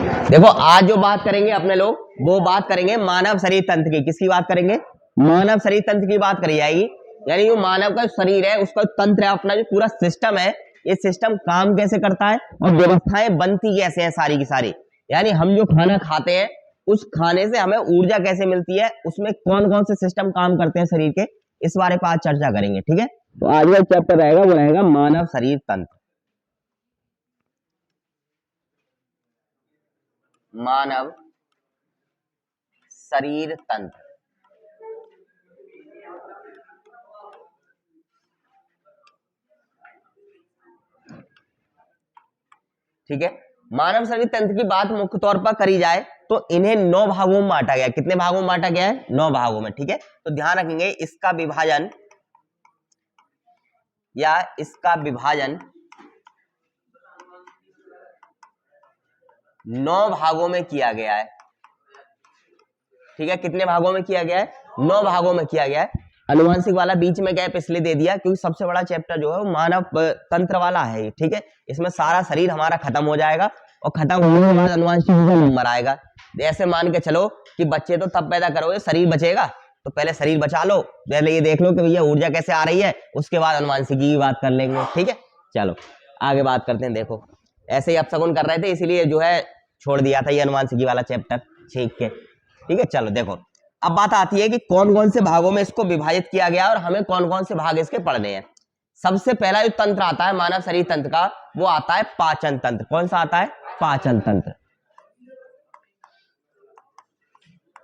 देखो आज जो बात करेंगे अपने लोग वो बात करेंगे मानव शरीर तंत्र की। किसकी बात करेंगे? मानव शरीर तंत्र की बात करी जाएगी। यानी जो मानव का शरीर है उसका तंत्र है, अपना जो पूरा सिस्टम है, ये सिस्टम काम कैसे करता है और व्यवस्थाएं बनती कैसे हैं सारी की सारी। यानी हम जो खाना खाते हैं उस खाने से हमें ऊर्जा कैसे मिलती है, उसमें कौन कौन से सिस्टम काम करते हैं शरीर के, इस बारे पर आज चर्चा करेंगे। ठीक है, तो आज का चैप्टर रहेगा वो रहेगा मानव शरीर तंत्र। मानव शरीर तंत्र। ठीक है, मानव शरीर तंत्र की बात मुख्य तौर पर करी जाए तो इन्हें 9 भागों में बांटा गया है। कितने भागों में बांटा गया है? 9 भागों में। ठीक है, तो ध्यान रखेंगे इसका विभाजन या इसका विभाजन 9 भागों में किया गया है। ठीक है, कितने भागों में किया गया है? 9 भागों में किया गया है। अनुवांशिक वाला बीच में गैप इसलिए दे दिया क्योंकि सबसे बड़ा चैप्टर जो है वो मानव तंत्र वाला है। ठीक है, इसमें सारा शरीर हमारा खत्म हो जाएगा और खत्म होने के बाद अनुवांशिक का नंबर आएगा। ऐसे मान के चलो कि बच्चे तो तब पैदा करोगे शरीर बचेगा, तो पहले शरीर बचा लो, पहले ये देख लो कि भैया ऊर्जा कैसे आ रही है, उसके बाद अनुवांशिक की बात कर लेंगे। ठीक है, चलो आगे बात करते हैं। देखो ऐसे ही अपशगुन कर रहे थे इसीलिए जो है छोड़ दिया था ये अनुवांशिकी वाला चैप्टर। ठीक है, चलो देखो अब बात आती है कि कौन कौन से भागों में इसको विभाजित किया गया और हमें कौन कौन से भाग इसके पढ़ने हैं। सबसे पहला जो तंत्र आता है मानव शरीर तंत्र का वो आता है पाचन तंत्र। कौन सा आता है? पाचन तंत्र।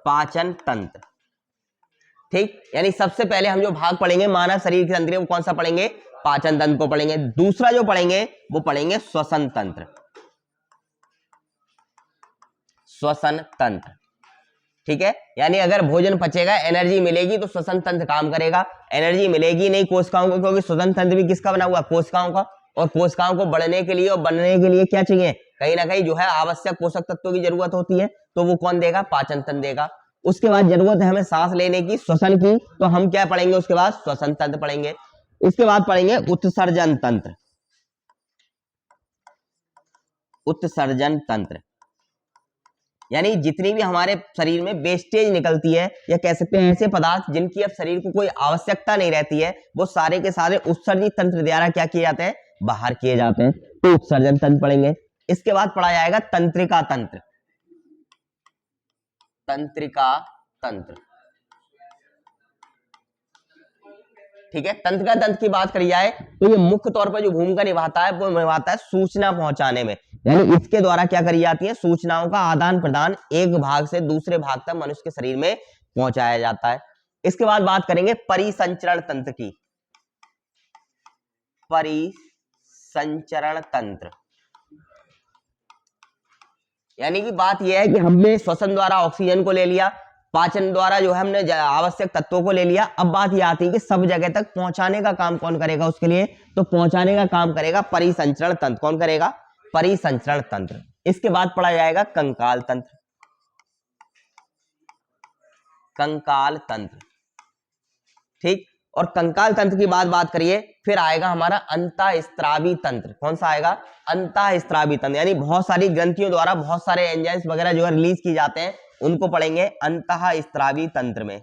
पाचन तंत्र। ठीक, यानी सबसे पहले हम जो भाग पढ़ेंगे मानव शरीर के तंत्र वो कौन सा पढ़ेंगे? पाचन तंत्र को पढ़ेंगे। दूसरा जो पढ़ेंगे वो पढ़ेंगे श्वसन तंत्र। श्वसन तंत्र। ठीक है, यानी अगर भोजन पचेगा एनर्जी मिलेगी तो श्वसन तंत्र काम करेगा। एनर्जी मिलेगी नहीं कोशिकाओं को, क्योंकि श्वसन तंत्र भी किसका बना हुआ? कोशिकाओं का। और कोशिकाओं को बढ़ने के लिए और बनने के लिए क्या चाहिए? कहीं ना कहीं जो है आवश्यक पोषक तत्वों की जरूरत होती है, तो वो कौन देगा? पाचन तंत्र देगा। उसके बाद जरूरत है हमें सांस लेने की, श्वसन की, तो हम क्या पढ़ेंगे? उसके बाद श्वसन तंत्र पढ़ेंगे। उसके बाद पढ़ेंगे उत्सर्जन तंत्र। उत्सर्जन तंत्र यानी जितनी भी हमारे शरीर में वेस्टेज निकलती है या कह सकते हैं ऐसे पदार्थ जिनकी अब शरीर को कोई आवश्यकता नहीं रहती है, वो सारे के सारे उत्सर्जित तंत्र द्वारा क्या किए जाते हैं? बाहर किए जाते हैं। तो उत्सर्जन तंत्र पढ़ेंगे। इसके बाद पढ़ा जाएगा तंत्रिका तंत्र। तंत्रिका तंत्र। ठीक है, तंत्रिका तंत्र की बात करी जाए तो ये मुख्य तौर पर जो भूमिका निभाता है वो निभाता है सूचना पहुंचाने में। यानी इसके द्वारा क्या करी जाती है? सूचनाओं का आदान प्रदान एक भाग से दूसरे भाग तक मनुष्य के शरीर में पहुंचाया जाता है। इसके बाद बात करेंगे परिसंचरण तंत्र की। परिसंचरण तंत्र यानी कि बात यह है कि हमने श्वसन द्वारा ऑक्सीजन को ले लिया, पाचन द्वारा जो है हमने आवश्यक तत्वों को ले लिया। अब बात यह आती है कि सब जगह तक पहुंचाने का काम कौन करेगा उसके लिए? तो पहुंचाने का काम करेगा परिसंचरण तंत्र। कौन करेगा? परिसंचरण तंत्र। इसके बाद पढ़ा जाएगा कंकाल तंत्र। कंकाल तंत्र। ठीक, और कंकाल तंत्र की बात करिए, फिर आएगा हमारा अंतःस्त्रावी तंत्र। कौन सा आएगा? अंतःस्त्रावी तंत्र। यानी बहुत सारी ग्रंथियों द्वारा बहुत सारे एंजाइम्स वगैरह जो है रिलीज की जाते हैं, उनको पढ़ेंगे अंतःस्त्रावी तंत्र में।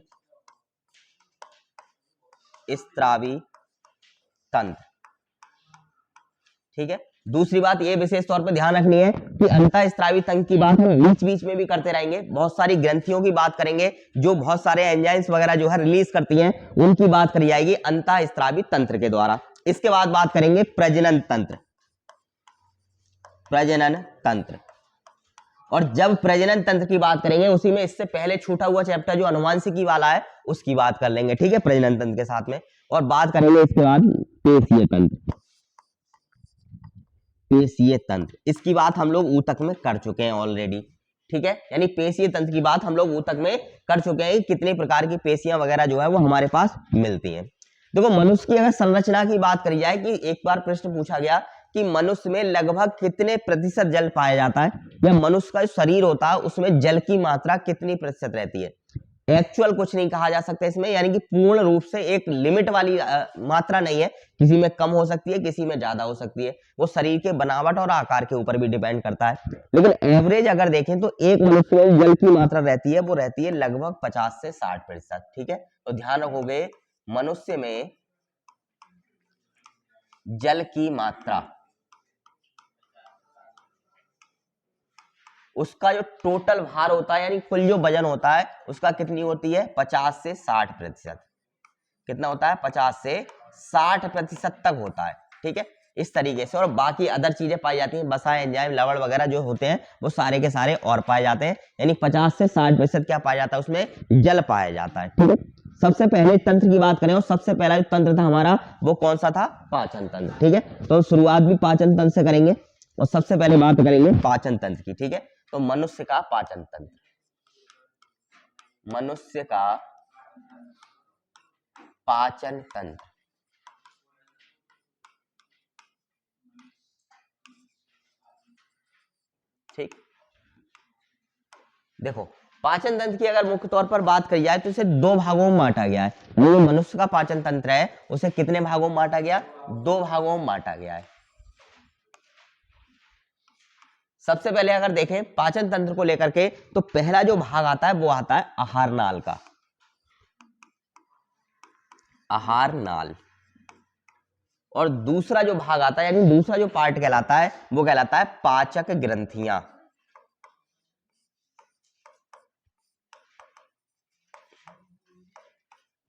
स्त्रावी तंत्र। ठीक है, दूसरी बात ये विशेष तौर पर ध्यान रखनी है कि अंतःस्त्रावी तंत्र की बात हम बीच बीच में भी करते रहेंगे। बहुत सारी ग्रंथियों की बात करेंगे जो बहुत सारे एंजाइम्स वगैरह जो है रिलीज करती हैं, उनकी बात करी जाएगी अंतःस्त्रावी तंत्र के द्वारा। इसके बाद बात करेंगे प्रजनन तंत्र। प्रजनन तंत्र। और जब प्रजनन तंत्र की बात करेंगे उसी में इससे पहले छूटा हुआ चैप्टर जो अनुवांशिकी वाला है उसकी बात कर लेंगे। ठीक है, प्रजनन तंत्र के साथ में। और बात करेंगे इसके बाद पेशीय तंत्र। पेशीय तंत्र, इसकी बात हम लोग ऊतक में कर चुके हैं ऑलरेडी। ठीक है, यानी पेशीय तंत्र की बात हम लोग ऊतक में कर चुके हैं, कितने प्रकार की पेशियां वगैरह जो है वो हमारे पास मिलती हैं। देखो मनुष्य की अगर संरचना की बात करी जाए कि एक बार प्रश्न पूछा गया कि मनुष्य में लगभग कितने प्रतिशत जल पाया जाता है, या मनुष्य का जो शरीर होता है उसमें जल की मात्रा कितनी प्रतिशत रहती है। एक्चुअल कुछ नहीं कहा जा सकता इसमें, यानी कि पूर्ण रूप से एक लिमिट वाली मात्रा नहीं है, किसी में कम हो सकती है, किसी में ज्यादा हो सकती है, वो शरीर के बनावट और आकार के ऊपर भी डिपेंड करता है। लेकिन एवरेज अगर देखें तो एक मनुष्य में जल की मात्रा रहती है, वो रहती है लगभग 50 से 60%। ठीक है, तो ध्यान रखोगे, मनुष्य में जल की मात्रा, उसका जो टोटल भार होता है, यानी कुल जो वजन होता है, उसका कितनी होती है, 50 से 60%। कितना होता है, 50 से 60% तक होता है। ठीक है, इस तरीके से। और बाकी अदर चीजें पाई जाती हैं, वसा, एंजाइम, लवण वगैरह जो होते हैं, वो सारे के सारे और पाए जाते हैं। यानी 50 से 60% क्या पाया जाता है, उसमें जल पाया जाता है। ठीक है, सबसे पहले तंत्र की बात करें, और सबसे पहला जो तंत्र था हमारा, वो कौन सा था, पाचन तंत्र। ठीक है, तो शुरुआत भी पाचन तंत्र से करेंगे, और सबसे पहले बात करेंगे पाचन तंत्र की। ठीक है, तो मनुष्य का पाचन तंत्र, मनुष्य का पाचन तंत्र। ठीक, देखो, पाचन तंत्र की अगर मुख्य तौर पर बात करी जाए तो इसे दो भागों में बांटा गया है। जो मनुष्य का पाचन तंत्र है, उसे कितने भागों में बांटा गया, दो भागों में बांटा गया है। सबसे पहले अगर देखें पाचन तंत्र को लेकर के, तो पहला जो भाग आता है वो आता है आहार नाल का, आहार नाल। और दूसरा जो भाग आता है, यानी दूसरा जो पार्ट कहलाता है, वो कहलाता है पाचक ग्रंथियां।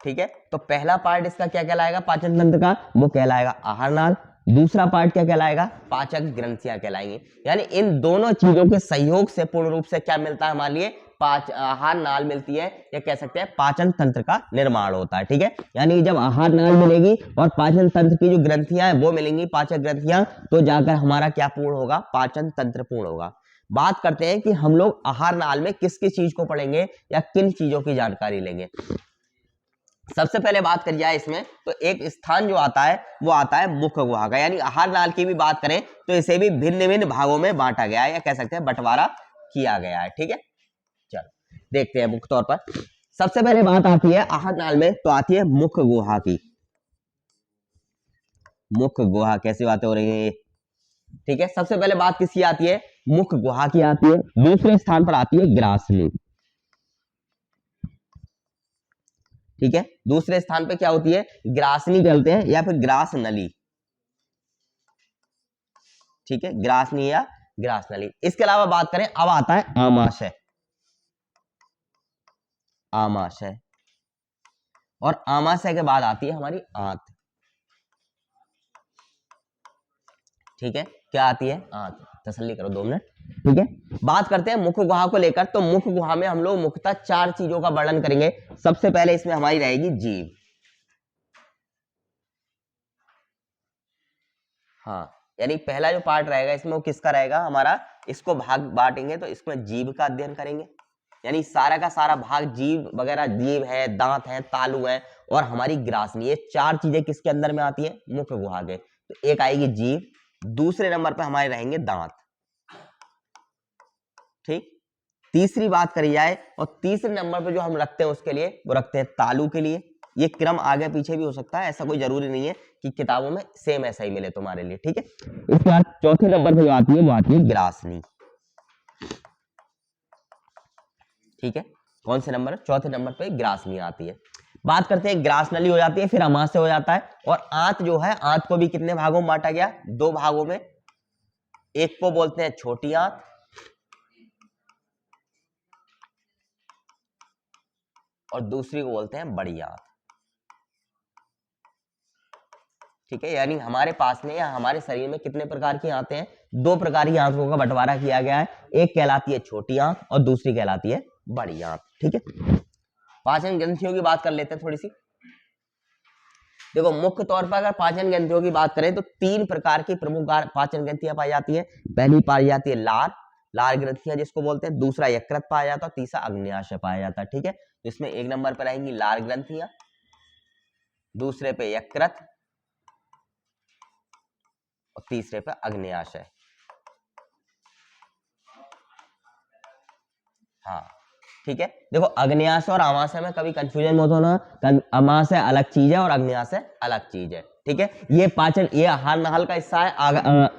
ठीक है, तो पहला पार्ट इसका क्या कहलाएगा, पाचन तंत्र का, वो कहलाएगा आहार नाल। दूसरा पार्ट क्या कहलाएगा, पाचक ग्रंथियां कहलाएंगी। यानी इन दोनों चीजों के सहयोग से पूर्ण रूप से क्या मिलता है हमारे लिए, आहार नाल मिलती है, या कह सकते हैं पाचन तंत्र का निर्माण होता है। ठीक है, यानी जब आहार नाल मिलेगी और पाचन तंत्र की जो ग्रंथियां हैं वो मिलेंगी, पाचक ग्रंथियां, तो जाकर हमारा क्या पूर्ण होगा, पाचन तंत्र पूर्ण होगा। बात करते हैं कि हम लोग आहार नाल में किस किस चीज को पढ़ेंगे, या किन चीजों की जानकारी लेंगे। सबसे पहले बात करी जाए इसमें, तो एक स्थान जो आता है, वो आता है मुख गुहा का। यानी आहार नाल की भी बात करें तो इसे भी भिन्न भिन्न भागों में बांटा गया है, या कह सकते हैं बंटवारा किया गया है। ठीक है, चलो देखते हैं मुख्य तौर पर। सबसे पहले बात आती है आहार नाल में, तो आती है मुख गुहा की। मुख गुहा कैसी बातें हो रही है। ठीक है, सबसे पहले बात किसकी आती है, मुख गुहा की आती है। दूसरे स्थान पर आती है ग्रासनी। ठीक है, दूसरे स्थान पे क्या होती है, ग्रासनी कहते हैं, या फिर ग्रास नली। ठीक है, ग्रासनी या ग्रास नली। इसके अलावा बात करें, अब आता है आमाशय। आमाशय, और आमाशय के बाद आती है हमारी आंत। ठीक है, क्या आती है, आंत। तसल्ली करो 2 मिनट। ठीक है, बात करते हैं मुख गुहा को लेकर। तो मुख गुहा में हम लोग मुख्यतः 4 चीजों का वर्णन करेंगे। सबसे पहले इसमें हमारी रहेगी जीभ। हाँ, यानी पहला जो पार्ट रहेगा इसमें, वो किसका रहेगा हमारा, इसको भाग बांटेंगे तो इसमें जीभ का अध्ययन करेंगे। यानी सारा का सारा भाग जीभ वगैरह, जीभ है, दांत है, तालु है, और हमारी ग्रासनी, ये 4 चीजें किसके अंदर में आती है, मुख गुहा के। तो एक आएगी जीभ, दूसरे नंबर पे हमारे रहेंगे दांत। ठीक, तीसरी बात करी जाए, और तीसरे नंबर पे जो हम रखते हैं उसके लिए, वो रखते हैं तालु के लिए। ये क्रम आगे पीछे भी हो सकता है, ऐसा कोई जरूरी नहीं है कि किताबों में सेम ऐसा ही मिले तुम्हारे लिए। ठीक है, इसके बाद चौथे नंबर पे जो आती है, वो आती है ग्रासनी। ठीक है, कौन से नंबर, चौथे नंबर पे ग्रासनी आती है। बात करते हैं, ग्रास नली हो जाती है, फिर अमाशय हो जाता है, और आंत जो है, आंत को भी कितने भागों में बांटा गया, 2 भागों में। एक को बोलते हैं छोटी आंत, और दूसरी को बोलते हैं बड़ी आंत। ठीक है, यानी हमारे पास में या हमारे शरीर में कितने प्रकार की आंतें हैं, 2 प्रकार की आंतों का बंटवारा किया गया है। एक कहलाती है छोटी आंत, और दूसरी कहलाती है बड़ी आंत। ठीक है, पाचन ग्रंथियों की बात कर लेते हैं थोड़ी सी। देखो, मुख्य तौर पर अगर पाचन ग्रंथियों की बात करें तो 3 प्रकार की प्रमुख पाचन ग्रंथियां पाई जाती है। पहली पाई जाती है लार, लार ग्रंथियां जिसको बोलते हैं। दूसरा यकृत पाया जाता है, तीसरा अग्न्याशय पाया जाता है। ठीक है, तो इसमें एक नंबर पर रहेंगी लार ग्रंथियां, दूसरे पे यकृत, और तीसरे पे अग्न्याशय। हाँ, ठीक है, देखो अग्न्याशय और आमाशय में कभी कंफ्यूजन मत होना, आमाशय अलग चीज है और अग्न्याशय अलग चीज है, ठीक है। ये पाचन, ये आहार नाल का हिस्सा है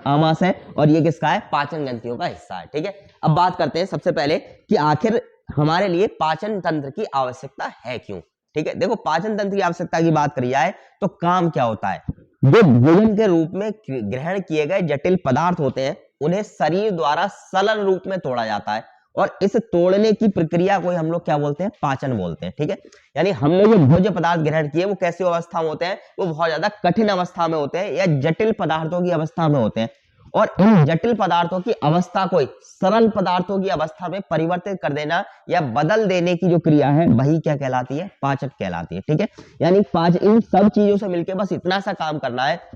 आमाशय, और ये किसका है, पाचन ग्रंथियों का हिस्सा है, ठीक है। अब बात करते हैं सबसे पहले कि आखिर हमारे लिए पाचन तंत्र की आवश्यकता है क्यों, ठीक है। देखो पाचन तंत्र की आवश्यकता की बात करी जाए तो काम क्या होता है, जो भोजन के रूप में ग्रहण किए गए जटिल पदार्थ होते हैं उन्हें शरीर द्वारा सरल रूप में तोड़ा जाता है, और इस तोड़ने की प्रक्रिया को हम लोग क्या बोलते हैं, पाचन बोलते हैं, ठीक है। यानी हमने जो भोज्य पदार्थ ग्रहण किए वो कैसी अवस्था में होते हैं, वो बहुत ज्यादा कठिन अवस्था में होते हैं या जटिल पदार्थों की अवस्था में होते हैं, और इन जटिल पदार्थों की अवस्था को सरल पदार्थों की अवस्था में परिवर्तित कर देना या बदल देने की जो क्रिया है वही क्या कहलाती है, पाचन कहलाती है, ठीक है। यानी पाचन इन सब चीजों से मिलकर बस इतना सा काम करना है,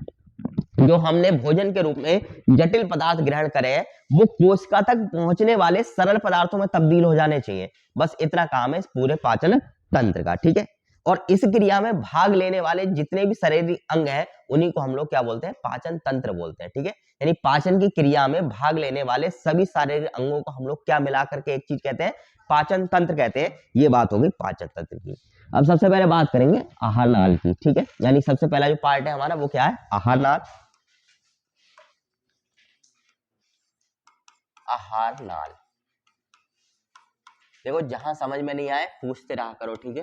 जो हमने भोजन के रूप में जटिल पदार्थ ग्रहण करे हैं वो कोशिका तक पहुंचने वाले सरल पदार्थों में तब्दील हो जाने चाहिए, बस इतना काम है इस पूरे पाचन तंत्र का, ठीक है। और इस क्रिया में भाग लेने वाले जितने भी शारीरिक अंग हैं उन्हीं को हम लोग क्या बोलते हैं, पाचन तंत्र बोलते हैं, ठीक है। यानी पाचन की क्रिया में भाग लेने वाले सभी शारीरिक अंगों को हम लोग क्या मिला करके एक चीज कहते हैं, पाचन तंत्र कहते हैं। ये बात होगी पाचन तंत्र की। अब सबसे पहले बात करेंगे आहार नाल की, ठीक है। यानी सबसे पहला जो पार्ट है हमारा वो क्या है, आहार नाल। आहार नाल, देखो जहां समझ में नहीं आए पूछते रहा करो, ठीक है।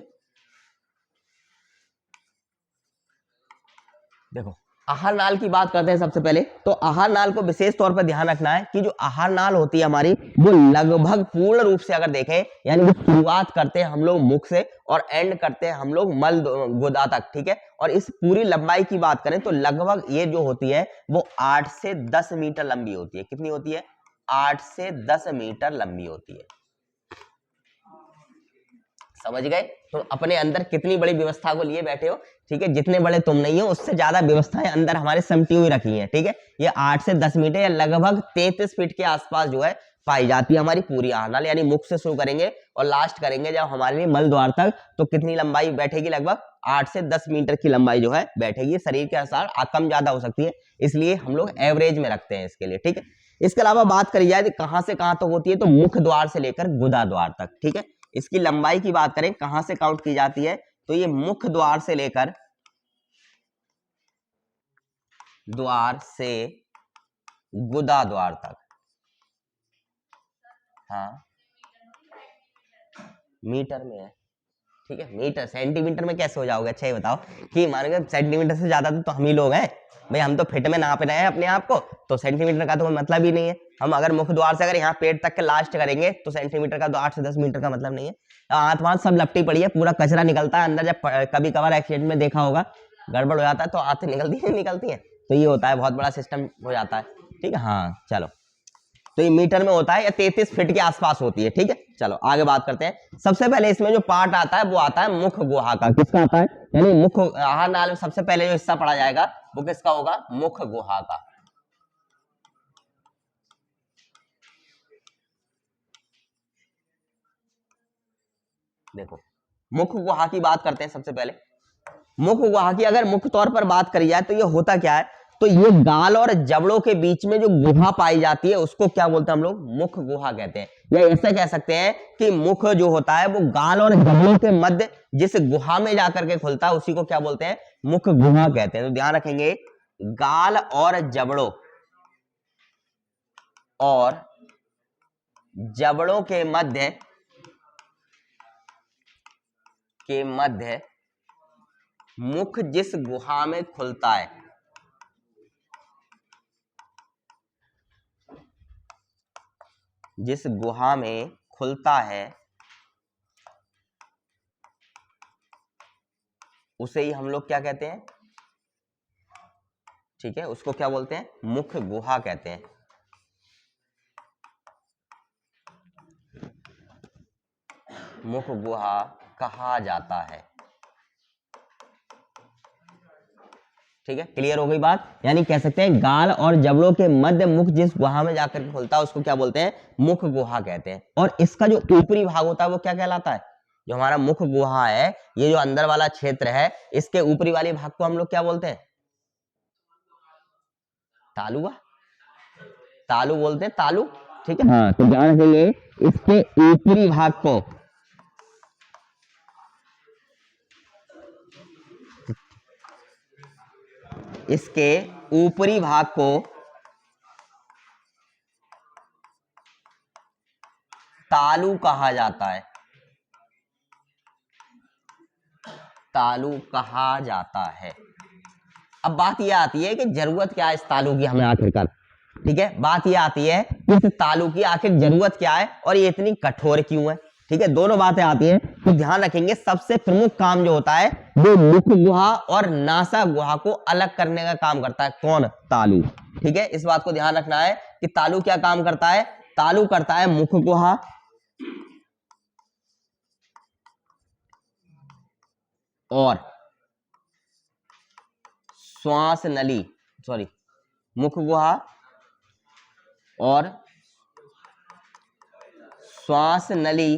देखो आहार नाल की बात करते हैं सबसे पहले, तो आहार नाल को विशेष तौर पर ध्यान रखना है कि जो आहार नाल होती है हमारी वो लगभग पूर्ण रूप से अगर देखें, यानी कि शुरुआत करते हैं हम लोग मुख से और एंड करते हैं हम लोग मल गुदा तक, ठीक है। और इस पूरी लंबाई की बात करें तो लगभग ये जो होती है वो 8 से 10 मीटर लंबी होती है। कितनी होती है, 8 से 10 मीटर लंबी होती है, समझ गए। तो अपने अंदर कितनी बड़ी व्यवस्था को लिए बैठे हो, ठीक है। जितने बड़े तुम नहीं हो उससे ज्यादा व्यवस्थाएं अंदर हमारे समटी हुई रखी हैं, ठीक है। ये 8 से 10 मीटर या लगभग 33 फीट के आसपास जो है पाई जाती है हमारी पूरी आहार नाल। यानी मुख से शुरू करेंगे और लास्ट करेंगे जब हमारे लिए मल द्वार तक, तो कितनी लंबाई बैठेगी, लगभग 8 से 10 मीटर की लंबाई जो है बैठेगी। शरीर के अनुसार कम ज्यादा हो सकती है, इसलिए हम लोग एवरेज में रखते हैं इसके लिए, ठीक है। इसके अलावा बात करी जाए कहां से कहां तक होती है, तो मुख द्वार से लेकर गुदा द्वार तक, ठीक है। इसकी लंबाई की बात करें कहां से काउंट की जाती है, तो ये मुख द्वार से लेकर द्वार से गुदा द्वार तक, हाँ मीटर में है, ठीक है। मीटर, सेंटीमीटर में कैसे हो जाओगे, अच्छा ये बताओ कि मानोगे सेंटीमीटर से ज्यादा तो हम ही लोग हैं भाई, हम तो फिट में नाप रहे हैं अपने आप को, तो सेंटीमीटर का तो कोई मतलब ही नहीं है। हम अगर मुख द्वार से अगर यहाँ पेट तक के लास्ट करेंगे तो सेंटीमीटर का तो 8 से 10 मीटर का मतलब नहीं है। हाथ वाथ सब लपटी पड़ी है, पूरा कचरा निकलता है अंदर। जब कभी कभार एक्सीडेंट में देखा होगा गड़बड़ हो जाता है तो आंखें निकलती है, तो ये होता है, बहुत बड़ा सिस्टम हो जाता है, ठीक है। हाँ चलो, तो ये मीटर में होता है या 33 फीट के आसपास होती है, ठीक है। चलो आगे बात करते हैं। सबसे पहले इसमें जो पार्ट आता है वो आता है मुख गुहा का। किसका आता है, यानी मुख आहार नाल में सबसे पहले जो हिस्सा पढ़ा जाएगा वो किसका होगा, मुख गुहा का। देखो मुख गुहा की बात करते हैं सबसे पहले। मुख गुहा की अगर मुख्य तौर पर बात करी जाए तो ये होता क्या है, तो ये गाल और जबड़ों के बीच में जो गुहा पाई जाती है उसको क्या बोलते हैं हम लोग, मुख गुहा कहते हैं। या ऐसा कह सकते हैं कि मुख जो होता है वो गाल और जबड़ों के मध्य जिस गुहा में जाकर के खुलता है उसी को क्या बोलते हैं, मुख गुहा कहते हैं। तो ध्यान रखेंगे, गाल और जबड़ों और जबड़ों के मध्य मुख जिस गुहा में खुलता है, जिस गुहा में खुलता है उसे ही हम लोग क्या कहते हैं, ठीक है, उसको क्या बोलते हैं, मुख गुहा कहते हैं। मुख गुहा कहा जाता है, ठीक है। क्लियर हो गई बात। यानी कह सकते हैं गाल और जबड़ों के मध्य मुख जिस गुहा में जाकर के खुलता है उसको क्या बोलते हैं, मुख गुहा कहते हैं। और इसका जो ऊपरी भाग होता है वो क्या कहलाता है, जो हमारा मुख गुहा है, ये जो अंदर वाला क्षेत्र है, इसके ऊपरी वाले भाग को हम लोग क्या बोलते हैं, तालुआ, तालु बोलते हैं, तालु, ठीक है। हाँ तो ध्यान रखेंगे इसके ऊपरी भाग को इसके ऊपरी भाग को तालु कहा जाता है, तालु कहा जाता है। अब बात यह आती है कि जरूरत क्या है इस तालु की हमें आखिरकार, ठीक है, बात यह आती है कि इस तालु की आखिर जरूरत क्या है और ये इतनी कठोर क्यों है, ठीक है, दोनों बातें आती हैं। तो ध्यान रखेंगे सबसे प्रमुख काम जो होता है वो मुख गुहा और नासा गुहा को अलग करने का काम करता है। कौन? तालु, ठीक है, इस बात को ध्यान रखना है कि तालु क्या काम करता है। तालु करता है मुख गुहा और श्वास नली, सॉरी, मुख गुहा और श्वास नली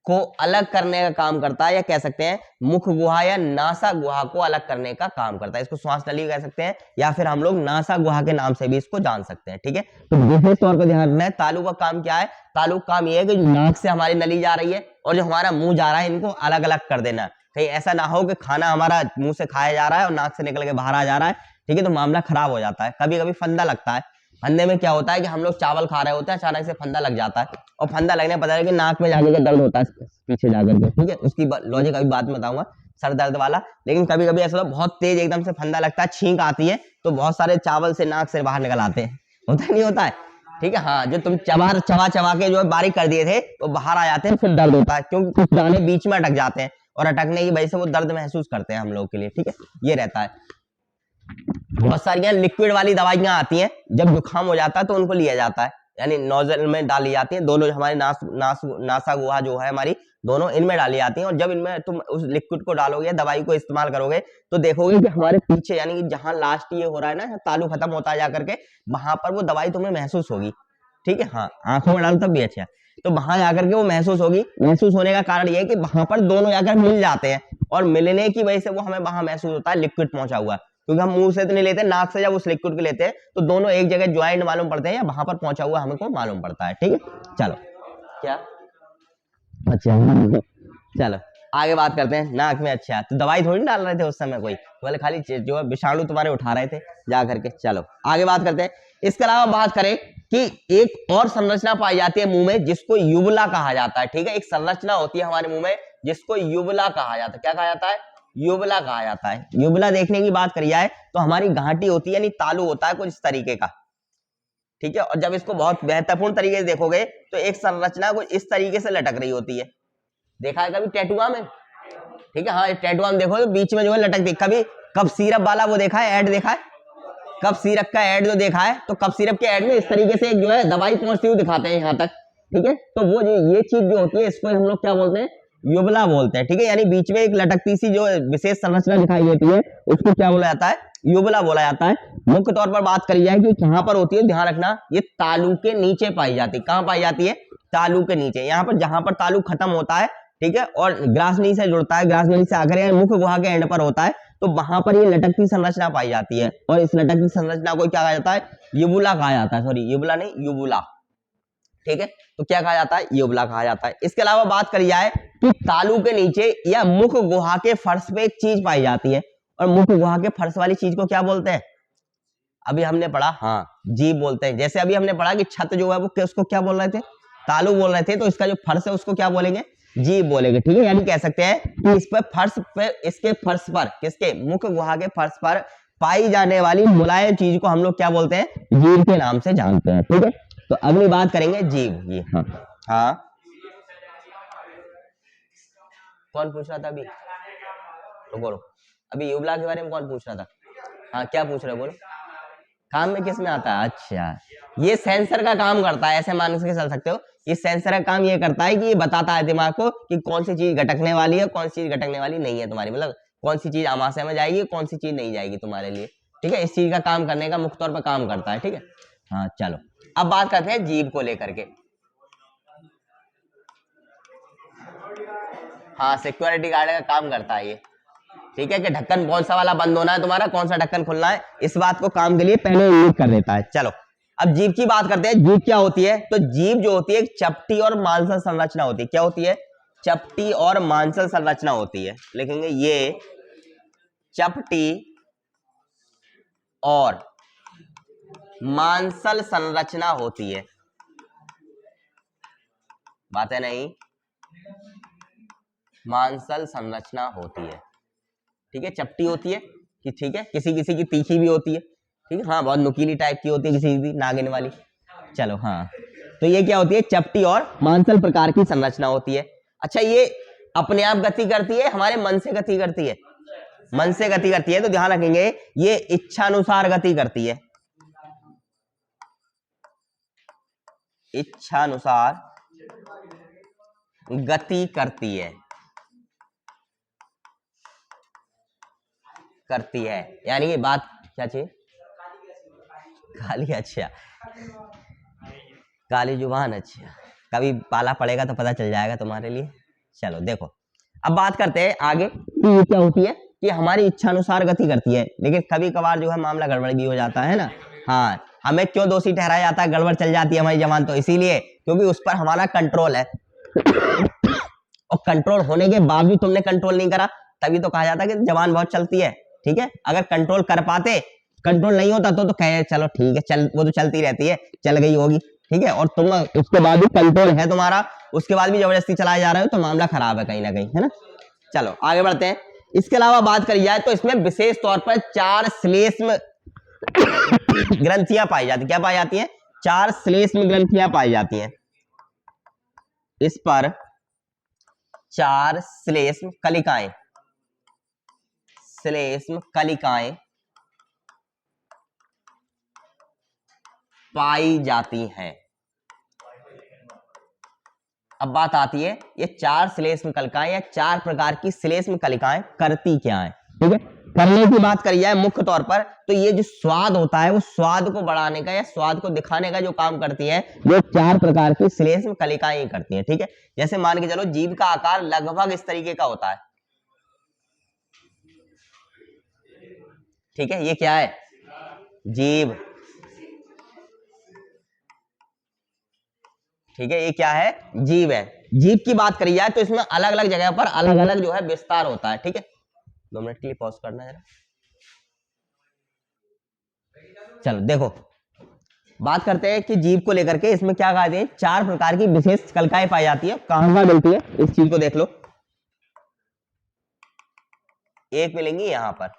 को अलग करने का काम करता है, या कह सकते हैं मुख गुहा या नासा गुहा को अलग करने का काम करता है। इसको श्वास नली कह सकते हैं या फिर हम लोग नासा गुहा के नाम से भी इसको जान सकते हैं, ठीक है। तो विशेष तौर पर ध्यान रखना है तालु का काम क्या है। तालु का काम यह है कि नाक से हमारी नली जा रही है और जो हमारा मुंह जा रहा है इनको अलग अलग कर देना। कहीं ऐसा ना हो कि खाना हमारा मुंह से खाया जा रहा है और नाक से निकल के बाहर आ जा रहा है, ठीक है, तो मामला खराब हो जाता है। कभी कभी फंदा लगता है। फंदे में क्या होता है कि हम लोग चावल खा रहे होते हैं, अचानक से फंदा लग जाता है और फंदा लगने पता है कि नाक में जाके दर्द होता है पीछे जाकर के, ठीक है। उसकी लॉजिक अभी बाद में बताऊंगा, सर दर्द वाला। लेकिन कभी कभी ऐसा बहुत तेज एकदम से फंदा लगता है, छींक आती है, तो बहुत सारे चावल से नाक से बाहर निकल आते हैं, होता नहीं होता है, ठीक है। हाँ, जो तुम चबा चबा के जो है बारीक कर दिए थे वो बाहर आ जाते हैं, फिर दर्द होता है क्योंकि कुछ दाने बीच में अटक जाते हैं और अटकने की वजह से वो दर्द महसूस करते हैं हम लोग के लिए, ठीक है, ये रहता है। बहुत सारी लिक्विड वाली दवाइयां आती हैं, जब जुकाम हो जाता है तो उनको लिया जाता है, यानी नोजल में डाली जाती है। दोनों हमारे नासा गुहा जो है हमारी, दोनों इनमें डाली जाती हैं। और जब इनमें तुम उस लिक्विड को डालोगे, दवाई को इस्तेमाल करोगे, तो देखोगे कि हमारे पीछे यानी कि जहां लास्ट ये हो रहा है ना, तालु खत्म होता है जाकर के, वहां पर वो दवाई तुम्हें महसूस होगी, ठीक है। हाँ, आंखों में डालो तब भी अच्छा है, तो वहां जाकर के वो महसूस होगी। महसूस होने का कारण ये है कि वहां पर दोनों जाकर मिल जाते हैं और मिलने की वजह से वो हमें वहां महसूस होता है लिक्विड पहुंचा हुआ, क्योंकि हम मुंह से तो नहीं लेते, नाक से जब उस लिक्विड को लेते हैं तो दोनों एक जगह ज्वाइंट मालूम पड़ते हैं या वहां पर पहुंचा हुआ हमको मालूम पड़ता है, ठीक है। चलो, क्या अच्छा चलो आगे बात करते हैं। नाक में अच्छा, तो दवाई थोड़ी डाल रहे थे उस समय कोई, बोले खाली जो है विषाणु तुम्हारे उठा रहे थे जा करके। चलो आगे बात करते हैं। इसके अलावा बात करें कि एक और संरचना पाई जाती है मुंह में जिसको युवला कहा जाता है, ठीक है। एक संरचना होती है हमारे मुंह में जिसको युवला कहा जाता है। क्या कहा जाता है? युवला कहा जाता है। युवला देखने की बात करी जाए तो हमारी घाटी होती है, यानी तालु होता है कुछ इस तरीके का, ठीक है। और जब इसको बहुत महत्वपूर्ण तरीके से देखोगे तो एक संरचना कुछ इस तरीके से लटक रही होती है। देखा है कभी टैटुआ में, ठीक है। हाँ, टैटुआ में देखो तो बीच में जो है लटक, कभी कफ सिरप वाला वो देखा है, ऐड देखा है, कफ सिरप का ऐड जो देखा है, तो कफ सिरप के ऐड में इस तरीके से जो है दवाई पहुंचती हुई दिखाते हैं यहाँ तक, ठीक है। तो वो जो ये चीज जो होती है इसको हम लोग क्या बोलते हैं? युवला बोलते हैं, ठीक है। यानी बीच में एक लटकती सी जो विशेष संरचना दिखाई देती है उसको क्या बोला जाता है? युवला बोला जाता है। मुख्य तौर पर बात करी जाए कि कहां पर होती है, ध्यान रखना, ये तालु के नीचे पाई जाती है। कहां पाई जाती है? तालु के नीचे, यहाँ पर जहां पर तालु खत्म होता है, ठीक है, और ग्रासनी से जुड़ता है, ग्रासनी से आकर मुख गुहा के एंड पर होता है, तो वहां पर ये लटकती संरचना पाई जाती है और इस लटकती संरचना को क्या कहा जाता है? युवला कहा जाता है। सॉरी, युवला नहीं, युवला, ठीक है। तो क्या कहा जाता है? युवला कहा जाता है। इसके अलावा बात करी जाए कि तालु के नीचे या मुख गुहा के फर्श पे एक चीज पाई जाती है, और मुख गुहा के फर्श वाली चीज को क्या बोलते हैं? अभी हमने पढ़ा, हाँ, जीभ बोलते हैं। जैसे अभी हमने पढ़ा कि छत जो है वो उसको क्या बोल रहे थे? तालु बोल रहे थे, तो इसका जो फर्श है उसको क्या बोलेंगे? जीभ बोलेंगे, ठीक है। यानी कह सकते हैं कि इस पर फर्श पे, इसके फर्श पर, किसके? मुख गुहा के फर्श पर पाई जाने वाली मुलायम चीज को हम लोग क्या बोलते हैं? जीभ के नाम से जानते हैं, ठीक है। तो अगली बात करेंगे जीभ। ये हाँ, हाँ, कौन पूछ रहा था अभी? तो बोलो, अभी युवला के बारे में कौन पूछ रहा था? हाँ, क्या पूछ रहे हो, बोलो। काम में किस में आता है? अच्छा, ये सेंसर का काम करता है, ऐसे मान के चल सकते हो। इस सेंसर का काम ये करता है कि ये बताता है दिमाग को कि कौन सी चीज घटकने वाली है, कौन सी चीज घटकने वाली नहीं है तुम्हारी, मतलब कौन सी चीज आमाशय में जाएगी, कौन सी चीज नहीं जाएगी तुम्हारे लिए, ठीक है। इस चीज का काम करने का मुख्य तौर पर काम करता है, ठीक है। हाँ, चलो अब बात करते हैं जीभ को लेकर के। हाँ, सिक्योरिटी गार्ड का काम करता है ये, ठीक है, कि ढक्कन कौन सा वाला बंद होना है तुम्हारा, कौन सा ढक्कन खुलना है, इस बात को काम के लिए पहले उल्लेख कर देता है। चलो अब जीभ की बात करते हैं। जीभ क्या होती है? तो जीभ जो होती है एक चपटी और मांसल संरचना होती है। क्या होती है? चपटी और मांसल संरचना होती है। लिखेंगे ये चपटी और मांसल संरचना होती है। बात है नहीं, मांसल संरचना होती है। ठीक है, चपटी होती है कि ठीक है, किसी किसी की तीखी भी होती है। ठीक है, हाँ बहुत नुकीली टाइप की होती है, किसी की नागिन वाली। चलो हाँ, तो ये क्या होती है, चपटी और मांसल प्रकार की संरचना होती है। अच्छा, ये अपने आप गति करती है, हमारे मन से गति करती है? मन से गति करती है, तो ध्यान रखेंगे ये इच्छानुसार गति करती है। इच्छानुसार गति करती है, करती है। यानी ये बात क्या चाहिए, काली, अच्छा काली जुबान, अच्छा कभी पाला पड़ेगा तो पता चल जाएगा तुम्हारे लिए। चलो देखो, अब बात करते हैं आगे कि ये क्या होती है कि हमारी इच्छानुसार गति करती है, लेकिन कभी कभार जो है मामला गड़बड़ भी हो जाता है ना। हाँ, हमें क्यों दोषी ठहराया जाता है, गड़बड़ चल जाती है हमारी जबान, तो इसीलिए क्योंकि उस पर हमारा कंट्रोल है। और कंट्रोल होने के बावजूद तुमने कंट्रोल नहीं करा, तभी तो कहा जाता है कि जबान बहुत चलती है। ठीक है, अगर कंट्रोल कर पाते, कंट्रोल नहीं होता तो कहे चलो ठीक है, चल वो तो चलती रहती है, चल गई होगी। ठीक है, और तुम उसके बाद भी कंट्रोल है तुम्हारा, उसके बाद भी जबरदस्ती चलाए जा रहे हो, तो मामला खराब है कहीं ना कहीं, है ना। चलो आगे बढ़ते हैं। इसके अलावा बात करी जाए तो इसमें विशेष तौर पर 4 श्लेष्म ग्रंथियां पाई जाती, क्या पाई जाती हैं, 4 श्लेष्म ग्रंथियां पाई जाती हैं। इस पर 4 श्लेष्म कलिकाएं, श्लेष्म कलिकाएं पाई जाती हैं। अब बात आती है, ये 4 श्लेष्म कलिकाएं या 4 प्रकार की श्लेष्म कलिकाएं करती क्या है। ठीक है, करने की बात करी जाए मुख्य तौर पर, तो ये जो स्वाद होता है वो स्वाद को बढ़ाने का या स्वाद को दिखाने का जो काम करती है, वो 4 प्रकार की श्लेष्म कलिकाएं ही करती हैं। ठीक है, जैसे मान के चलो जीभ का आकार लगभग इस तरीके का होता है। ठीक है, ये क्या है, जीभ। ठीक है, ये क्या है, जीभ है। जीभ की बात करी जाए तो इसमें अलग अलग जगह पर अलग अलग जो है विस्तार होता है। ठीक है, 2 मिनट के लिए पॉज करना है जरा। चलो देखो, बात करते हैं कि जीभ को लेकर के इसमें क्या कहते हैं, 4 प्रकार की विशेष कलिकाएं पाई जाती है। कहां कहां मिलती है, इस चीज को देख लो। एक मिलेंगी यहां पर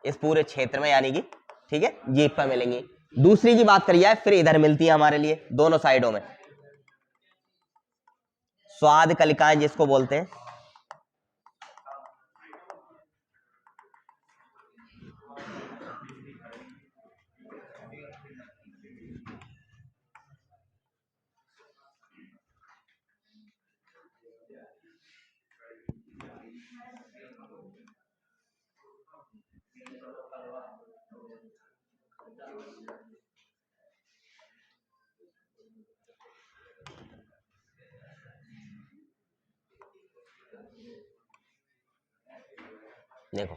इस पूरे क्षेत्र में, यानी कि ठीक है जीभ पर मिलेंगी। दूसरी की बात करी जाए फिर इधर मिलती है हमारे लिए दोनों साइडों में, स्वाद कलिकाएं जिसको बोलते हैं। देखो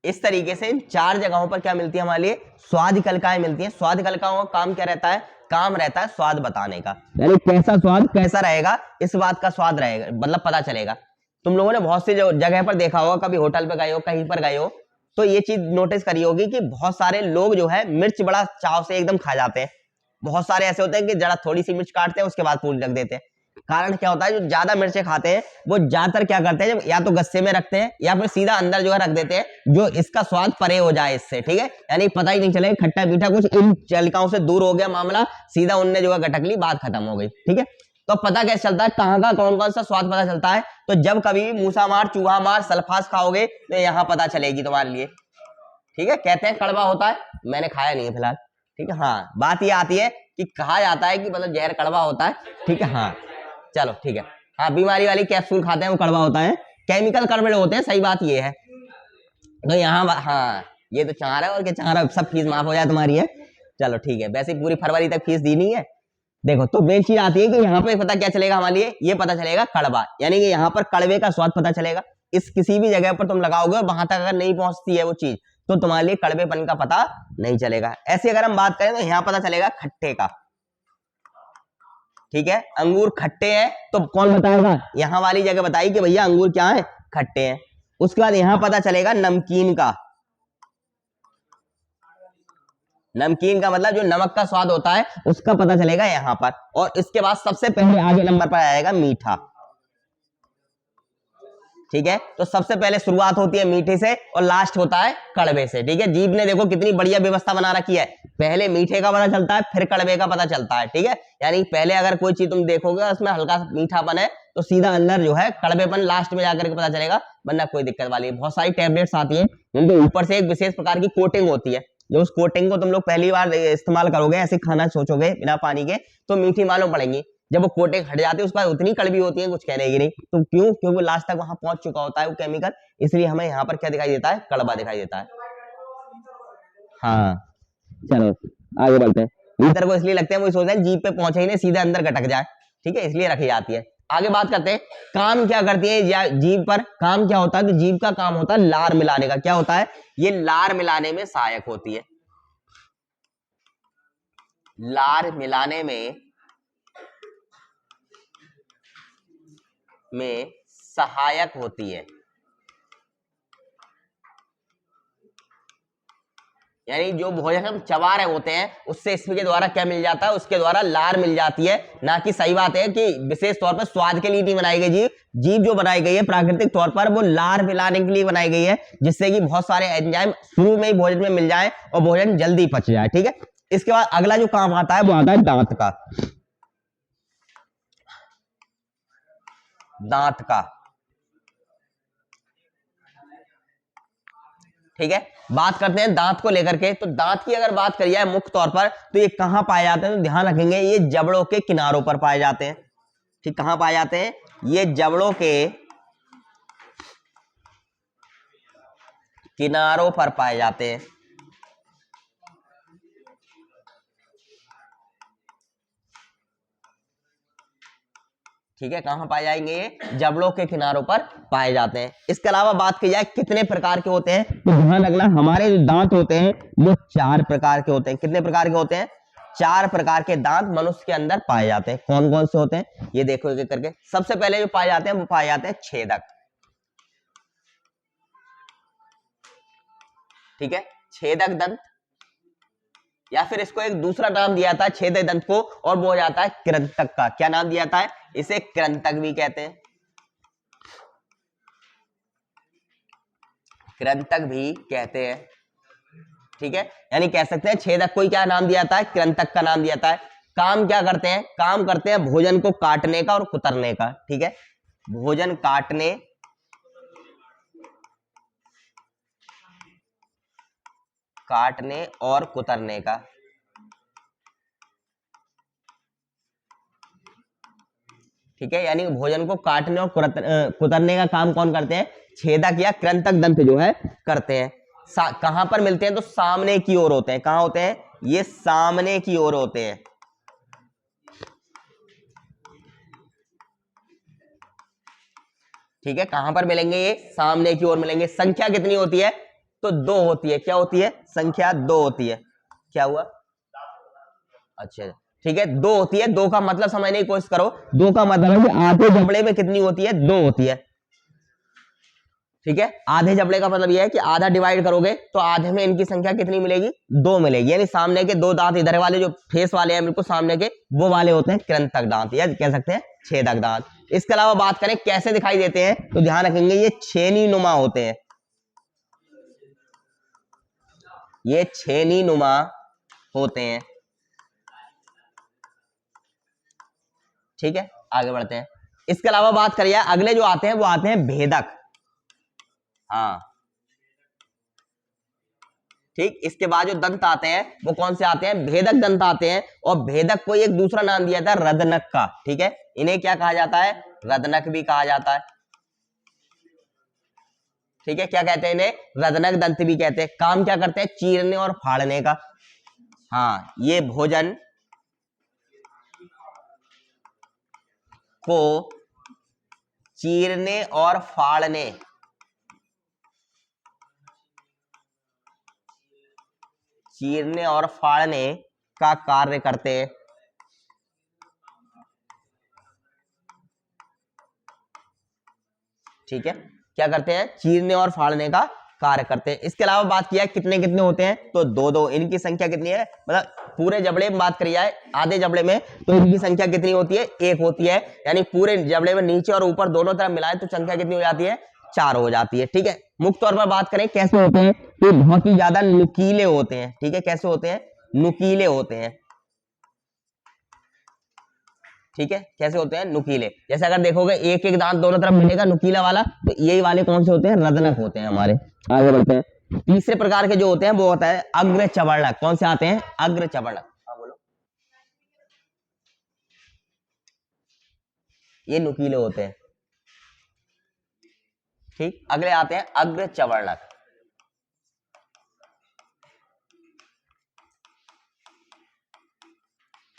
इस तरीके से इन 4 जगहों पर क्या मिलती है हमारे लिए, स्वाद कलिकाएं मिलती हैं। स्वाद कलिकाओं का काम क्या रहता है, काम रहता है स्वाद बताने का, यानी कैसा स्वाद कैसा रहेगा, इस बात का स्वाद रहेगा, मतलब पता चलेगा। तुम लोगों ने बहुत सी जगह पर देखा होगा, कभी होटल पे गए हो, कहीं पर गए हो, तो ये चीज नोटिस करी होगी कि बहुत सारे लोग जो है मिर्च बड़ा चाव से एकदम खा जाते हैं। बहुत सारे ऐसे होते हैं कि जरा थोड़ी सी मिर्च काटते हैं, उसके बाद पूरी रख देते हैं। कारण क्या होता है, जो ज्यादा मिर्चें खाते हैं वो ज्यादातर क्या करते हैं, या तो गस्से में रखते हैं या फिर सीधा अंदर जो है रख देते हैं, जो इसका स्वाद परे हो जाए इससे। ठीक है, यानी पता ही नहीं चले खट्टा मीठा कुछ, इन चलिकाओं से दूर हो गया मामला, सीधा उनने जो है गटक ली, बात खत्म हो गई। ठीक है, तो पता कैसे चलता है, कहाँ का कौन कौन सा स्वाद पता चलता है, तो जब कभी मूसा मार चूहा मार सल्फास खाओगे तो यहाँ पता चलेगी तुम्हारे लिए। ठीक है, कहते हैं कड़वा होता है, मैंने खाया नहीं है फिलहाल। ठीक है, हाँ बात ये आती है कि कहा जाता है कि मतलब जहर कड़वा होता है। ठीक है, हाँ चलो ठीक है, हाँ बीमारी वाली कैप्सूल खाते हैं वो कड़वा होता है, केमिकल कड़वे होते हैं, सही बात ये है। तो यहाँ हाँ ये तो चाह रहा है, और क्या चाह रहा है, सब फीस माफ हो जाए तुम्हारी है। चलो ठीक है, वैसे पूरी फरवरी तक फीस दी नहीं है। देखो तो मेन चीज आती है कि यहाँ पे पता क्या चलेगा हमारे लिए, ये पता चलेगा कड़वा, यानी कि यहाँ पर कड़वे का स्वाद पता चलेगा। इस किसी भी जगह पर तुम लगाओगे, वहां तक अगर नहीं पहुंचती है वो चीज, तो तुम्हारे लिए कड़वेपन का पता नहीं चलेगा। ऐसे अगर हम बात करें तो यहाँ पता चलेगा खट्टे का। ठीक है, अंगूर खट्टे हैं तो कौन बताएगा, यहाँ वाली जगह बताई कि भैया अंगूर क्या है, खट्टे हैं। उसके बाद यहाँ पता चलेगा नमकीन का। नमकीन का मतलब जो नमक का स्वाद होता है उसका पता चलेगा यहाँ पर। और इसके बाद सबसे पहले आगे नंबर पर आएगा मीठा। ठीक है, तो सबसे पहले शुरुआत होती है मीठे से और लास्ट होता है कड़वे से। ठीक है, जीभ ने देखो कितनी बढ़िया व्यवस्था बना रखी है, पहले मीठे का पता चलता है फिर कड़वे का पता चलता है। ठीक है, यानी पहले अगर कोई चीज तुम देखोगे उसमें हल्का मीठापन है तो सीधा अंदर जो है कड़वेपन लास्ट में जाकर के पता चलेगा, वरना कोई दिक्कत वाली है। बहुत सारी टैबलेट्स आती है जिनके ऊपर से एक विशेष प्रकार की कोटिंग होती है, जो उस कोटिंग को तुम लोग पहली बार इस्तेमाल करोगे, ऐसे खाना सोचोगे बिना पानी के तो मीठी मालूम पड़ेंगी, जब वो कोटिंग हट जाती है उसके बाद उतनी कड़वी होती है कुछ कहने की नहीं। तो क्यों? क्योंकि लास्ट तक वहां पहुंच चुका होता है वो केमिकल, इसलिए हमें यहाँ पर क्या दिखाई देता है? कड़वा दिखाई देता है। हाँ, चलो आगे बढ़ते हैं। भीतर को इसलिए लगते हैं, वो सोचते हैं जीभ पे पहुंचे ही नहीं, सीधे अंदर गटक जाए। ठीक है, इसलिए रखी जाती है। आगे बात करते हैं काम क्या करती है जीभ पर, काम क्या होता है? तो जीभ का काम होता है लार मिलाने का। क्या होता है? ये लार मिलाने में सहायक होती है, लार मिलाने में सहायक होती है। यानी जो भोजन हम चबा रहे होते हैं उससे इसके द्वारा क्या मिल जाता है? उसके द्वारा लार मिल जाती है। ना कि सही बात है कि विशेष तौर पर स्वाद के लिए नहीं बनाई गई जीभ, जीभ जो बनाई गई है प्राकृतिक तौर पर वो लार मिलाने के लिए बनाई गई है, जिससे कि बहुत सारे एंजाइम शुरू में ही भोजन में मिल जाए और भोजन जल्दी पच जाए। ठीक है, इसके बाद अगला जो काम आता है वो आता है दांत का। दांत का, ठीक है, बात करते हैं दांत को लेकर के। तो दांत की अगर बात करिए मुख्य तौर पर तो ये कहां पाए जाते हैं? तो ध्यान रखेंगे ये जबड़ों के किनारों पर पाए जाते हैं। ठीक, कहां पाए जाते हैं? ये जबड़ों के किनारों पर पाए जाते हैं। ठीक है, कहां पाए जाएंगे? ये जबड़ों के किनारों पर पाए जाते हैं। इसके अलावा बात की जाए कितने प्रकार के होते हैं, तो ध्यान रखना हमारे जो दांत होते हैं वो 4 प्रकार के होते हैं। कितने प्रकार के होते हैं? 4 प्रकार के दांत मनुष्य के अंदर पाए जाते हैं। कौन कौन से होते हैं ये देखो एक एक करके। सबसे पहले जो पाए जाते हैं वो पाए जाते हैं छेदक। ठीक है, छेदक दंत, या फिर इसको एक दूसरा नाम दिया था छेदक दंत को, और वो हो जाता है कृंतक का। क्या नाम दिया था? इसे कृंतक भी कहते हैं, कृंतक भी कहते हैं। ठीक है, यानी कह सकते हैं छेदक को क्या नाम दिया था? कृंतक का नाम दिया था। काम क्या करते हैं? काम करते हैं भोजन को काटने का और कुतरने का। ठीक है, भोजन काटने और कुतरने का। ठीक है, यानी भोजन को काटने और कुतरने का काम कौन करते हैं? छेदक या कृंतक दंत जो है करते हैं। कहां पर मिलते हैं? तो सामने की ओर होते हैं। कहां होते हैं? ये सामने की ओर होते हैं। ठीक है, कहां पर मिलेंगे? ये सामने की ओर मिलेंगे। संख्या कितनी होती है? तो 2 होती है। क्या होती है? संख्या 2 होती है। क्या हुआ? अच्छा, ठीक है, 2 होती है। 2 का मतलब समझने की कोशिश करो। 2 का मतलब है कि आधे जबड़े में कितनी होती है? 2 होती है। ठीक है, आधे जबड़े का मतलब यह है कि आधा डिवाइड करोगे तो आधे में इनकी संख्या कितनी मिलेगी? 2 मिलेगी। यानी सामने के 2 दांत, इधर वाले जो फेस वाले हैं बिल्कुल सामने के, वो वाले होते हैं कृंतक दांत, या कह सकते हैं छेदक दांत। इसके अलावा बात करें कैसे दिखाई देते हैं, तो ध्यान रखेंगे ये छेनी नुमा होते हैं। ये छेनी नुमा होते हैं। ठीक है, आगे बढ़ते हैं। इसके अलावा बात करिए अगले जो आते हैं वो आते हैं भेदक। हाँ, ठीक, इसके बाद जो दंत आते हैं वो कौन से आते हैं? भेदक दंत आते हैं। और भेदक को एक दूसरा नाम दिया था रदनक का। ठीक है, इन्हें क्या कहा जाता है? रदनक भी कहा जाता है। ठीक है, क्या कहते हैं इन्हें? रदनक दंत भी कहते हैं। काम क्या करते हैं? चीरने और फाड़ने का। हाँ, ये भोजन को चीरने और फाड़ने का कार्य करते हैं। ठीक है, क्या करते हैं? चीरने और फाड़ने का कार्य करते हैं। इसके अलावा बात किया है कितने कितने होते हैं, तो दो दो। इनकी संख्या कितनी है, मतलब पूरे जबड़े में बात करी जाए आधे जबड़े में, तो इनकी संख्या कितनी होती है, एक होती है। यानी पूरे जबड़े में नीचे और ऊपर दोनों तरफ मिलाए तो संख्या कितनी हो जाती है, 4 हो जाती है। ठीक है, मुख्य तौर पर बात करें कैसे होते हैं, तो बहुत ही ज्यादा नुकीले होते हैं। ठीक है, कैसे होते हैं, नुकीले होते हैं। ठीक है, कैसे होते हैं, नुकीले। जैसे अगर देखोगे एक एक दांत दोनों तरफ मिलेगा नुकीला वाला, तो यही वाले कौन से होते हैं, रजनक होते हैं हमारे। आगे बढ़ते हैं। तीसरे प्रकार के जो होते हैं वो होता है अग्र चवर्णक। कौन से आते हैं, अग्र चवर्णक। हाँ बोलो। ये नुकीले होते हैं। ठीक, अगले आते हैं अग्र चवर्णक।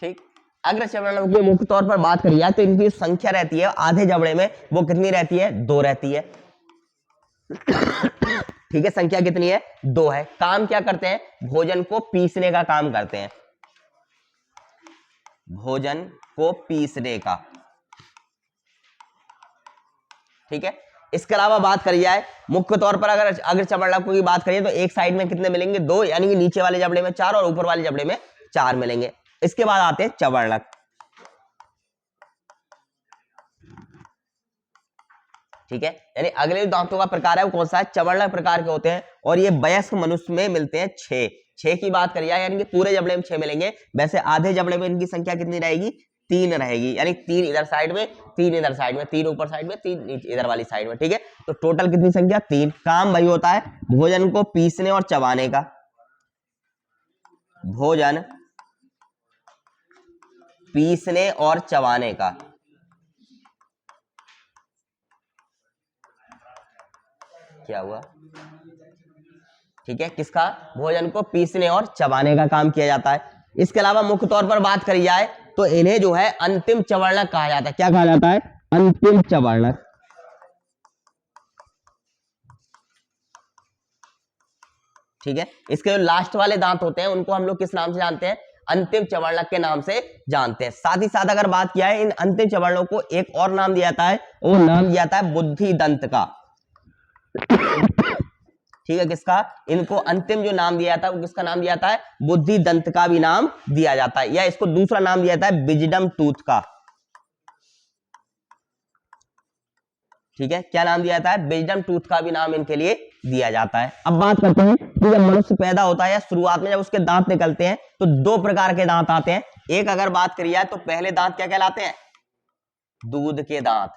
ठीक, अग्र चवर्णक की मुख्य तौर पर बात करी जाए तो इनकी संख्या रहती है आधे जबड़े में, वो कितनी रहती है, 2 रहती है। ठीक है, संख्या कितनी है, 2 है। काम क्या करते हैं, भोजन को पीसने का काम करते हैं, भोजन को पीसने का। ठीक है, इसके अलावा बात करी जाए मुख्य तौर पर अगर चवर्णक की बात करिए तो एक साइड में कितने मिलेंगे, 2, यानी कि नीचे वाले जबड़े में 4 और ऊपर वाले जबड़े में 4 मिलेंगे। इसके बाद आते हैं चवर्णक। ठीक है, यानी अगले दांतों का प्रकार है वो कौन सा है, चवर्णक प्रकार के होते हैं। और ये वयस्क मनुष्य में मिलते हैं 6 की बात करिए, यानी कि पूरे जबड़े में 6 मिलेंगे। वैसे आधे जबड़े में इनकी संख्या कितनी रहेगी, 3 रहेगी। यानी 3 इधर साइड में, 3 इधर साइड में, 3 ऊपर साइड में, 3 नीचे इधर वाली साइड में। ठीक है, तो टोटल कितनी संख्या, 3। काम वही होता है भोजन को पीसने और चबाने का, भोजन पीसने और चबाने का। क्या हुआ, ठीक है, किसका, भोजन को पीसने और चबाने का काम किया जाता है। इसके अलावा मुख्य तौर पर बात करी जाए तो इन्हें जो है अंतिम चवर्णक कहा जाता है। क्या कहा जाता है, अंतिम चवर्णक। ठीक है, इसके जो लास्ट वाले दांत होते हैं उनको हम लोग किस नाम से जानते हैं, अंतिम चवर्णक के नाम से जानते हैं। साथ ही साथ अगर बात किया है इन अंतिम चवर्णों को एक और नाम दिया जाता है, वो नाम दिया जाता है बुद्धि दंत का। ठीक है, किसका, इनको अंतिम जो नाम दिया जाता है वो किसका नाम दिया जाता है, बुद्धि दंत का भी नाम दिया जाता है, या इसको दूसरा नाम दिया जाता है विजडम टूथ का। ठीक है, क्या नाम दिया जाता है, विजडम टूथ का भी नाम इनके लिए दिया जाता है। अब बात करते हैं कि जब मनुष्य पैदा होता है या शुरुआत में जब उसके दांत निकलते हैं तो 2 प्रकार के दांत आते हैं। एक अगर बात करी जाए तो पहले दांत क्या कहलाते हैं, दूध के दांत।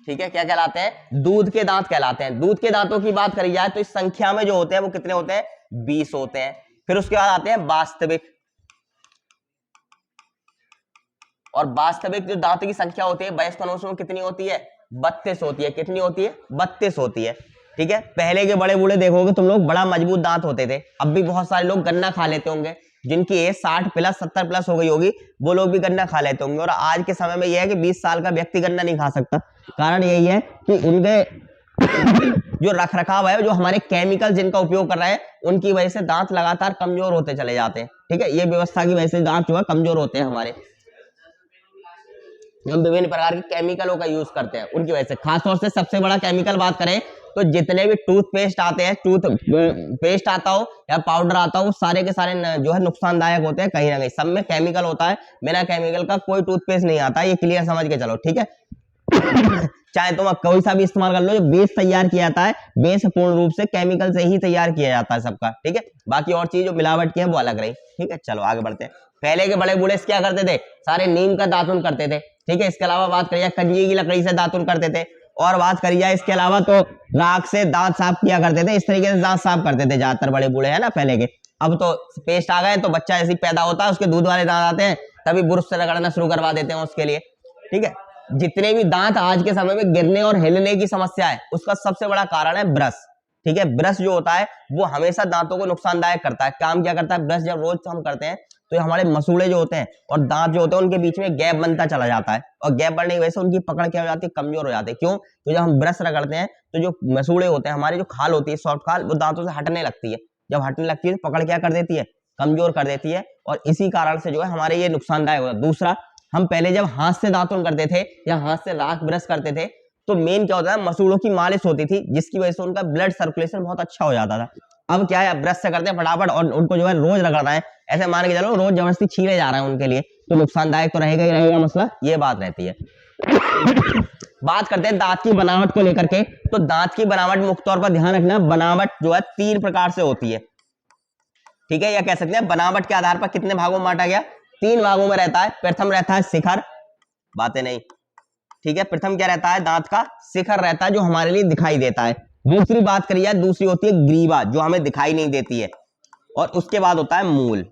ठीक है, क्या कहलाते हैं, दूध के दांत कहलाते हैं। दूध के दांतों की बात करी जाए तो इस संख्या में जो होते हैं वो कितने होते हैं, 20 होते हैं। फिर उसके बाद आते हैं वास्तविक, और वास्तविक जो दांतों की संख्या होती है वयस्क मनुष्य में कितनी होती है, 32 होती है। कितनी होती है, 32 होती है। ठीक है, पहले के बड़े बूढ़े देखोगे तुम लोग, बड़ा मजबूत दांत होते थे। अब भी बहुत सारे लोग गन्ना खा लेते होंगे, जिनकी एज 60 प्लस 70 प्लस हो गई होगी, वो लोग भी गन्ना खा लेते होंगे। और आज के समय में यह है कि 20 साल का व्यक्ति गन्ना नहीं खा सकता। कारण यही है कि उनके जो रख रखाव है, जो हमारे केमिकल जिनका उपयोग कर रहे हैं, उनकी वजह से दांत लगातार कमजोर होते चले जाते हैं। ठीक है, ये व्यवस्था की वजह से दांत जो है कमजोर होते हैं हमारे। हम विभिन्न प्रकार के केमिकलों का यूज करते हैं उनकी वजह से। खासतौर से सबसे बड़ा केमिकल बात करें तो जितने भी टूथपेस्ट आते हैं, टूथ पेस्ट आता हो या पाउडर आता हो, सारे के सारे जो है नुकसानदायक होते हैं कहीं ना कहीं। सब में केमिकल होता है, बिना केमिकल का कोई टूथपेस्ट नहीं आता, ये क्लियर समझ के चलो। ठीक है, चाहे तुम कोई सा भी इस्तेमाल कर लो, जो बेस तैयार किया जाता है, बेस पूर्ण रूप से केमिकल से ही तैयार किया जाता है सबका। ठीक है, बाकी और चीज जो मिलावट की है वो अलग रही। ठीक है, चलो आगे बढ़ते हैं। पहले के बड़े बूढ़े क्या करते थे, सारे नीम का दातुन करते थे। ठीक है, इसके अलावा बात करिए कंजी की लकड़ी से दातुन करते थे। और बात करी जाए इसके अलावा तो राख से दांत साफ किया करते थे। इस तरीके से दांत साफ करते थे ज्यादातर बड़े बूढ़े, है ना, पहले के। अब तो पेस्ट आ गए, तो बच्चा ऐसे ही पैदा होता है, उसके दूध वाले दांत आते हैं, तभी ब्रुश से रगड़ना शुरू करवा देते हैं उसके लिए। ठीक है, जितने भी दांत आज के समय में गिरने और हिलने की समस्या है, उसका सबसे बड़ा कारण है ब्रश। ठीक है, ब्रश जो होता है वो हमेशा दांतों को नुकसानदायक करता है। काम क्या करता है, ब्रश जब रोज हम करते हैं तो ये हमारे मसूड़े जो होते हैं और दांत जो होते हैं उनके बीच में गैप बनता चला जाता है, और गैप बढ़ने की वजह से उनकी पकड़ क्या हो जाती है, कमजोर हो जाती है। क्यों, तो जब हम ब्रश रगड़ते हैं तो जो मसूड़े होते हैं, हमारी जो खाल होती है, सॉफ्ट खाल, वो दांतों से हटने लगती है। जब हटने लगती है तो पकड़ क्या कर देती है, कमजोर कर देती है, और इसी कारण से जो है हमारे ये नुकसानदायक होता है। दूसरा, हम पहले जब हाथ से दातुन करते थे या हाथ से राख ब्रश करते थे तो मेन क्या होता है, मसूड़ों की मालिश होती थी, जिसकी वजह से उनका ब्लड सर्कुलेशन बहुत अच्छा हो जाता था। अब क्या है, ब्रश से करते हैं फटाफट और उनको जो है रोज रगड़ना है, ऐसे मान के चलो रोज जबरदस्ती छीले जा रहे हैं उनके लिए, तो नुकसानदायक तो रहेगा ही रहेगा, मसला ये बात रहती है। बात करते हैं दांत की बनावट को लेकर के। तो दांत की बनावट मुख्य तौर पर ध्यान रखना, बनावट जो है 3 प्रकार से होती है, ठीक है, या कह सकते हैं बनावट के आधार पर कितने भागों में बांटा गया, 3 भागों में रहता है। प्रथम रहता है शिखर, बातें नहीं, ठीक है, प्रथम क्या रहता है, दांत का शिखर रहता है जो हमारे लिए दिखाई देता है। दूसरी बात करी जाए, दूसरी होती है ग्रीवा जो हमें दिखाई नहीं देती है, और उसके बाद होता है मूल।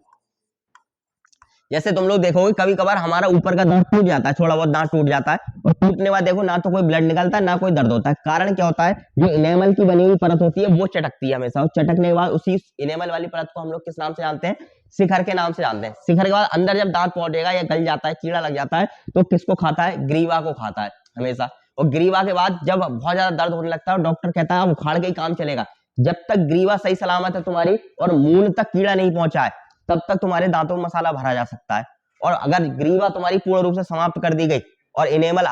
जैसे तुम लोग देखोगे कभी कभार हमारा ऊपर का दांत टूट जाता है, थोड़ा बहुत दांत टूट जाता है, और टूटने बाद देखो ना तो कोई ब्लड निकलता है ना कोई दर्द होता है। कारण क्या होता है, जो इनेमल की बनी हुई परत होती है वो चटकती है हमेशा, और चटकने के बाद उसी इनेमल वाली परत को हम लोग किस नाम से जानते हैं, शिखर के नाम से जानते हैं। शिखर के बाद अंदर जब दांत पहुंचेगा या गल जाता है, कीड़ा लग जाता है, तो किसको खाता है, ग्रीवा को खाता है हमेशा। और ग्रीवा के बाद जब बहुत ज्यादा दर्द होने लगता है, डॉक्टर कहता है अब उखाड़ के ही काम चलेगा। जब तक ग्रीवा सही सलामत है तुम्हारी और मूल तक कीड़ा नहीं पहुंचा है, तब तक तुम्हारे दांतों में मसाला भरा जा सकता है। और अगर ग्रीवा तुम्हारी पूर्ण रूप से समाप्त कर दी गई और इनेमल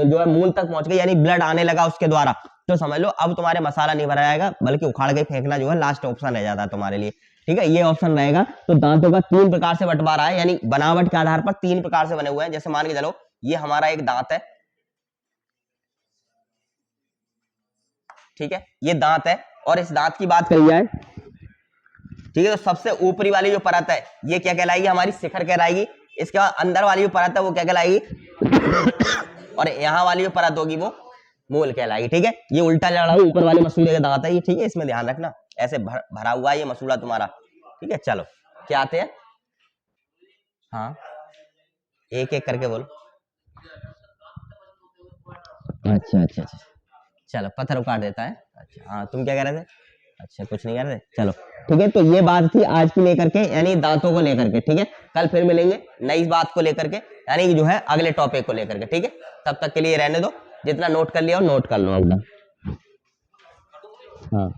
जो है मूल तक पहुंच गई, यानी ब्लड आने लगा उसके द्वारा, तो समझ लो अब तुम्हारे मसाला नहीं भरा जाएगा, बल्कि उखाड़ के फेंकना जो है लास्ट ऑप्शन रह जाता है तुम्हारे लिए, ठीक है, ये ऑप्शन रहेगा। तो दांतों का 3 प्रकार से बंटवारा है, यानी बनावट के आधार पर 3 प्रकार से बने हुए हैं। जैसे मान के चलो ये हमारा एक दांत है, ठीक है, ये दांत है, और इस दांत की बात करी जाए, ठीक है, तो सबसे ऊपरी वाली जो परत है ये क्या कहलाएगी, हमारी शिखर कहलाएगी। इसके बाद अंदर वाली जो परत है वो क्या कहलाएगी, और यहाँ वाली जो परत होगी वो मूल कहलाएगी, ठीक है। ये उल्टा जा रहा है, ऊपर वाले मसूड़े का दांत है ये, ठीक है, इसमें ध्यान रखना, ऐसे भरा हुआ है ये मसूड़ा तुम्हारा, ठीक है। चलो क्या आते हैं, हाँ एक एक करके बोलो। अच्छा अच्छा अच्छा, चलो पत्थर उखाड़ देता है। अच्छा हाँ, तुम क्या कह रहे थे, अच्छा कुछ नहीं कह रहे थे, चलो ठीक है। तो ये बात थी आज की लेकर के, यानी दांतों को लेकर के, ठीक है। कल फिर मिलेंगे नई बात को लेकर के, यानी जो है अगले टॉपिक को लेकर के, ठीक है। तब तक के लिए रहने दो, जितना नोट कर लिया हो नोट कर लो एकदम, हाँ।